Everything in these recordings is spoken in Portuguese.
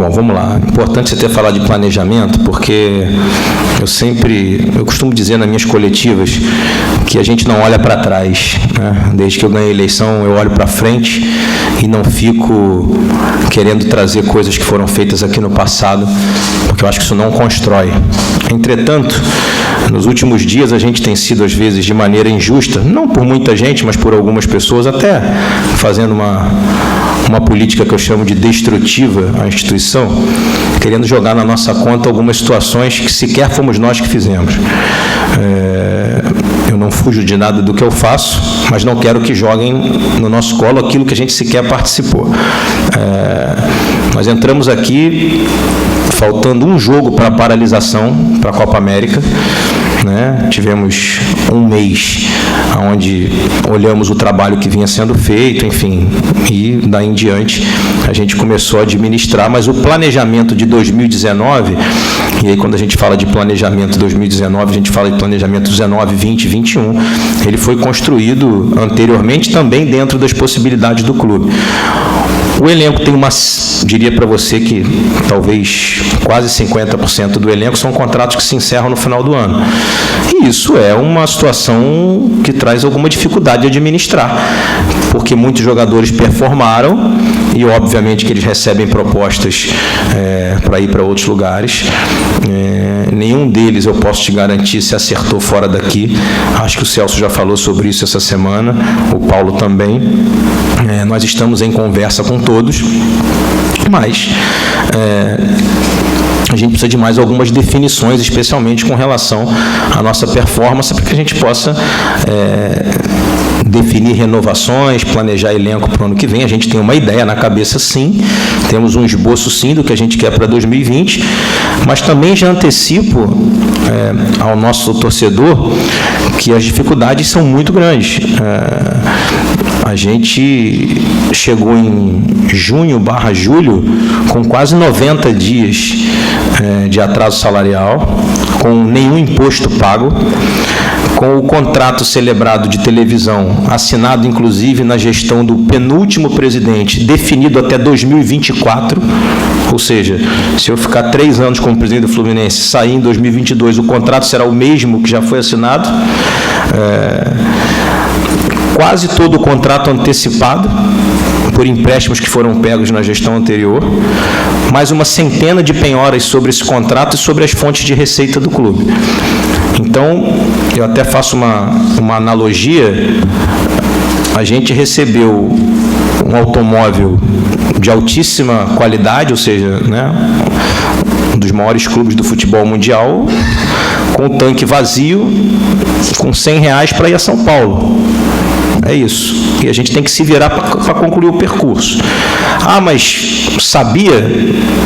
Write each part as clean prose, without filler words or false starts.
Bom, vamos lá. É importante você ter falado de planejamento, porque eu costumo dizer nas minhas coletivas que a gente não olha para trás, né? Desde que eu ganhei a eleição, eu olho para frente e não fico querendo trazer coisas que foram feitas aqui no passado, porque eu acho que isso não constrói. Entretanto, nos últimos dias a gente tem sido, às vezes, de maneira injusta, não por muita gente, mas por algumas pessoas, até fazendo uma política que eu chamo de destrutiva à instituição, querendo jogar na nossa conta algumas situações que sequer fomos nós que fizemos. Eu não fujo de nada do que eu faço, mas não quero que joguem no nosso colo aquilo que a gente sequer participou. Nós entramos aqui faltando um jogo para a paralisação para a Copa América, né? Tivemos um mês onde olhamos o trabalho que vinha sendo feito, enfim, e daí em diante a gente começou a administrar, mas o planejamento de 2019, e aí quando a gente fala de planejamento 2019, a gente fala de planejamento 19, 20, 21, ele foi construído anteriormente também dentro das possibilidades do clube. O elenco tem diria para você que talvez quase 50% do elenco são contratos que se encerram no final do ano. E isso é uma situação que traz alguma dificuldade de administrar, porque muitos jogadores performaram e, obviamente, que eles recebem propostas para ir para outros lugares. Nenhum deles, eu posso te garantir, se acertou fora daqui. Acho que o Celso já falou sobre isso essa semana, o Paulo também. Nós estamos em conversa com todos, mas a gente precisa de mais algumas definições, especialmente com relação à nossa performance, para que a gente possa definir renovações, planejar elenco para o ano que vem. A gente tem uma ideia na cabeça, sim, temos um esboço, sim, do que a gente quer para 2020, mas também já antecipo ao nosso torcedor que as dificuldades são muito grandes. A gente chegou em junho/julho com quase 90 dias de atraso salarial, com nenhum imposto pago, com o contrato celebrado de televisão, assinado inclusive na gestão do penúltimo presidente, definido até 2024, ou seja, se eu ficar 3 anos como presidente do Fluminense, sair em 2022, o contrato será o mesmo que já foi assinado. Quase todo o contrato antecipado por empréstimos que foram pegos na gestão anterior, mais uma centena de penhoras sobre esse contrato e sobre as fontes de receita do clube. Então, eu até faço uma analogia, a gente recebeu um automóvel de altíssima qualidade, ou seja, né, um dos maiores clubes do futebol mundial, com o tanque vazio, com R$100 para ir a São Paulo. É isso. E a gente tem que se virar para concluir o percurso. Mas sabia?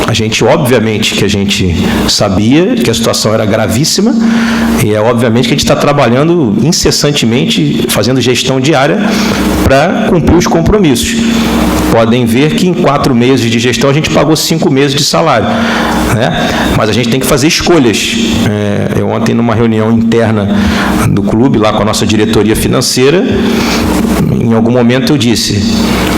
A gente, obviamente, que a gente sabia que a situação era gravíssima e obviamente que a gente está trabalhando incessantemente, fazendo gestão diária para cumprir os compromissos. Podem ver que em 4 meses de gestão a gente pagou 5 meses de salário, né? Mas a gente tem que fazer escolhas. Eu ontem, numa reunião interna do clube, lá com a nossa diretoria financeira, em algum momento eu disse,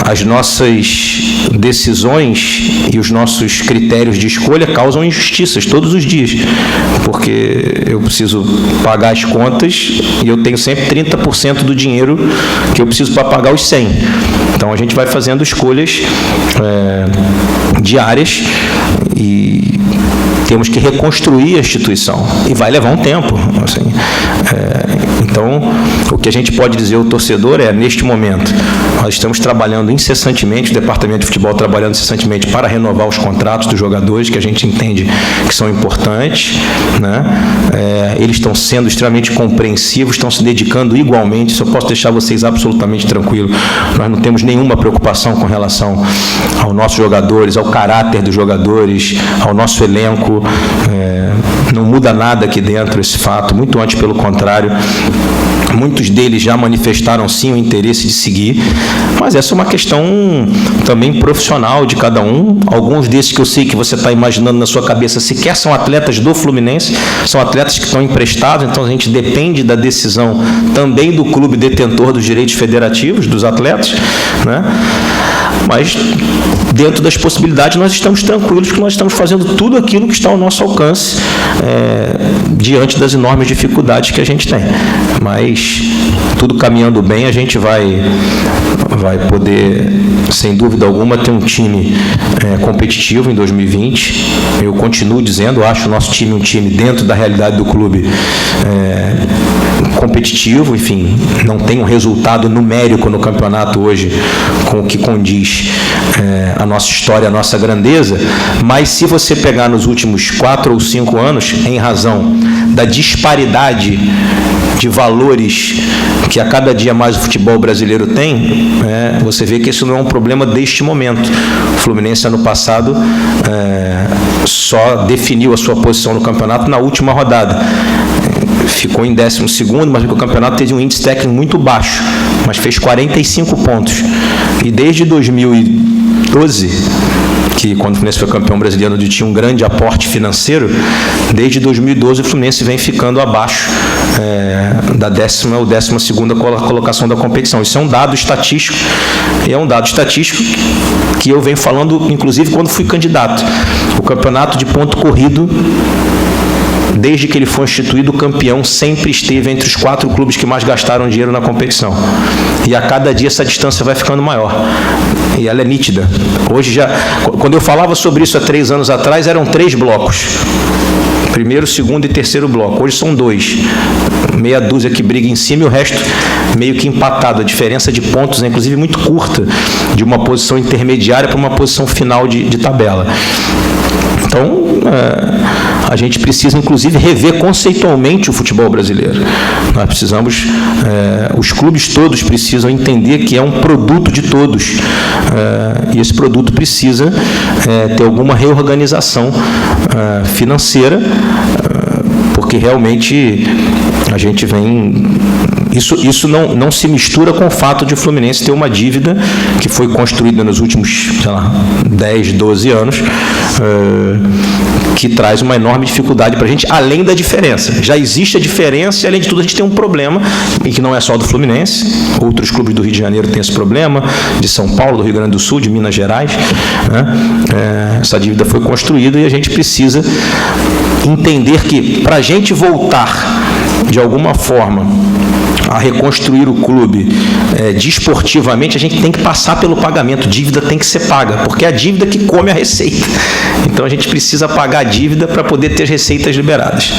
as nossas decisões e os nossos critérios de escolha causam injustiças todos os dias, porque eu preciso pagar as contas e eu tenho sempre 30% do dinheiro que eu preciso para pagar os 100. Então, a gente vai fazendo escolhas diárias e temos que reconstruir a instituição. E vai levar um tempo. Assim. Então, o que a gente pode dizer ao torcedor neste momento, nós estamos trabalhando incessantemente, o Departamento de Futebol trabalhando incessantemente para renovar os contratos dos jogadores, que a gente entende que são importantes, né? Eles estão sendo extremamente compreensivos, estão se dedicando igualmente, isso eu posso deixar vocês absolutamente tranquilos. Nós não temos nenhuma preocupação com relação aos nossos jogadores, ao caráter dos jogadores, ao nosso elenco. Não muda nada aqui dentro esse fato, muito antes pelo contrário. Muitos deles já manifestaram sim o interesse de seguir, mas essa é uma questão também profissional de cada um. Alguns desses que eu sei que você está imaginando na sua cabeça sequer são atletas do Fluminense, são atletas que estão emprestados, então a gente depende da decisão também do clube detentor dos direitos federativos dos atletas, né? mas dentro das possibilidades nós estamos tranquilos, porque nós estamos fazendo tudo aquilo que está ao nosso alcance diante das enormes dificuldades que a gente tem. Mas tudo caminhando bem, a gente vai poder, sem dúvida alguma, ter um time competitivo em 2020. Eu continuo dizendo, acho o nosso time um time dentro da realidade do clube competitivo, enfim, não tem um resultado numérico no campeonato hoje com o que condiz a nossa história, a nossa grandeza, mas se você pegar nos últimos 4 ou 5 anos, em razão da disparidade de valores que a cada dia mais o futebol brasileiro tem, você vê que isso não é um problema deste momento. O Fluminense, ano passado, só definiu a sua posição no campeonato na última rodada. Ficou em 12º, mas o campeonato teve um índice técnico muito baixo, mas fez 45 pontos. E desde 2012, que quando o Fluminense foi campeão brasileiro, onde tinha um grande aporte financeiro, desde 2012 o Fluminense vem ficando abaixo da 10ª ou 12ª colocação da competição. Isso é um dado estatístico, e é um dado estatístico que eu venho falando, inclusive, quando fui candidato. O campeonato de ponto corrido, desde que ele foi instituído, o campeão sempre esteve entre os 4 clubes que mais gastaram dinheiro na competição. E a cada dia essa distância vai ficando maior. E ela é nítida. Hoje já, quando eu falava sobre isso há 3 anos atrás, eram 3 blocos. Primeiro, segundo e terceiro bloco. Hoje são 2. Meia dúzia que briga em cima e o resto meio que empatado. A diferença de pontos é, inclusive, muito curta, de uma posição intermediária para uma posição final de tabela. Então, a gente precisa, inclusive, rever conceitualmente o futebol brasileiro. Nós precisamos, os clubes todos precisam entender que é um produto de todos. E esse produto precisa ter alguma reorganização financeira, porque realmente a gente vem... Isso não se mistura com o fato de o Fluminense ter uma dívida que foi construída nos últimos, 10, 12 anos, que traz uma enorme dificuldade para a gente, além da diferença. Já existe a diferença e, além de tudo, a gente tem um problema, e que não é só do Fluminense, outros clubes do Rio de Janeiro têm esse problema, de São Paulo, do Rio Grande do Sul, de Minas Gerais. Essa dívida foi construída e a gente precisa entender que, para a gente voltar, de alguma forma, a reconstruir o clube desportivamente, a gente tem que passar pelo pagamento. Dívida tem que ser paga, porque é a dívida que come a receita. Então a gente precisa pagar a dívida para poder ter receitas liberadas.